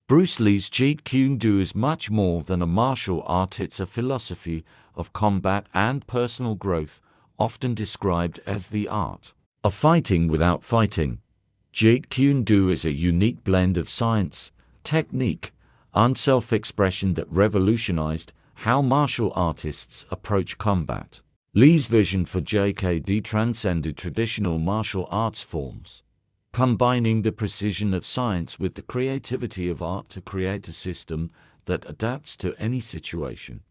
Bruce Lee's Jeet Kune Do is much more than a martial art. It's a philosophy of combat and personal growth, often described as the art of fighting without fighting. Jeet Kune Do is a unique blend of science, technique, and self-expression that revolutionized how martial artists approach combat. Lee's vision for JKD transcended traditional martial arts forms, combining the precision of science with the creativity of art to create a system that adapts to any situation.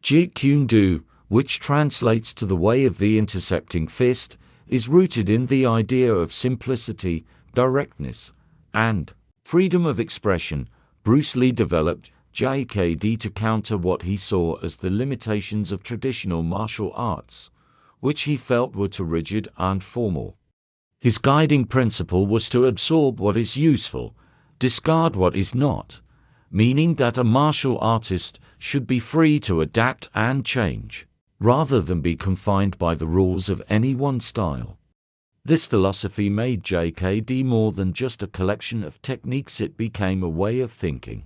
Jeet Kune Do, which translates to the way of the intercepting fist, is rooted in the idea of simplicity, directness, and freedom of expression. Bruce Lee developed JKD to counter what he saw as the limitations of traditional martial arts, which he felt were too rigid and formal. His guiding principle was to absorb what is useful, discard what is not, meaning that a martial artist should be free to adapt and change, rather than be confined by the rules of any one style. This philosophy made JKD more than just a collection of techniques. It became a way of thinking.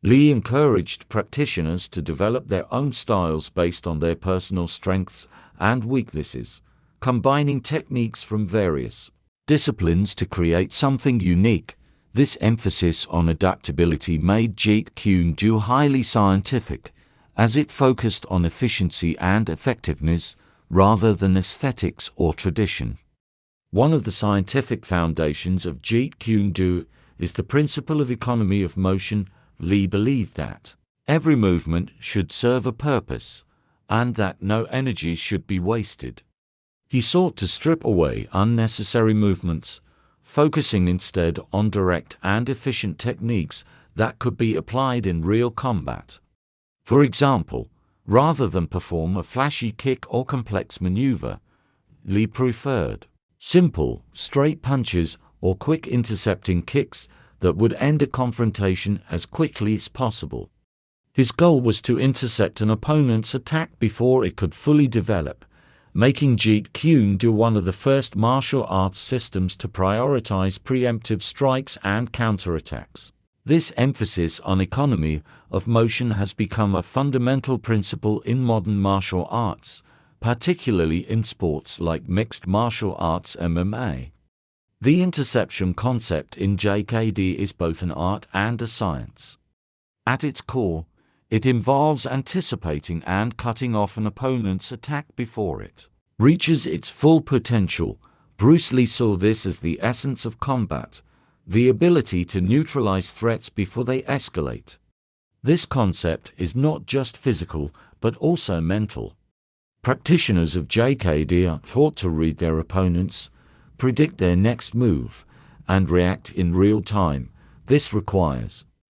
Lee encouraged practitioners to develop their own styles based on their personal strengths and weaknesses, combining techniques from various disciplines to create something unique. This emphasis on adaptability made Jeet Kune Do highly scientific, as it focused on efficiency and effectiveness rather than aesthetics or tradition. One of the scientific foundations of Jeet Kune Do is the principle of economy of motion. Lee believed that every movement should serve a purpose, and that no energy should be wasted. He sought to strip away unnecessary movements, focusing instead on direct and efficient techniques that could be applied in real combat. For example, rather than perform a flashy kick or complex maneuver, Lee preferred simple, straight punches or quick intercepting kicks that would end a confrontation as quickly as possible. His goal was to intercept an opponent's attack before it could fully develop, making Jeet Kune Do one of the first martial arts systems to prioritize preemptive strikes and counterattacks. This emphasis on economy of motion has become a fundamental principle in modern martial arts, particularly in sports like mixed martial arts (MMA). The interception concept in JKD is both an art and a science. At its core, it involves anticipating and cutting off an opponent's attack before it reaches its full potential. Bruce Lee saw this as the essence of combat, the ability to neutralize threats before they escalate. This concept is not just physical, but also mental. Practitioners of JKD are taught to read their opponents, predict their next move, and react in real time. This requires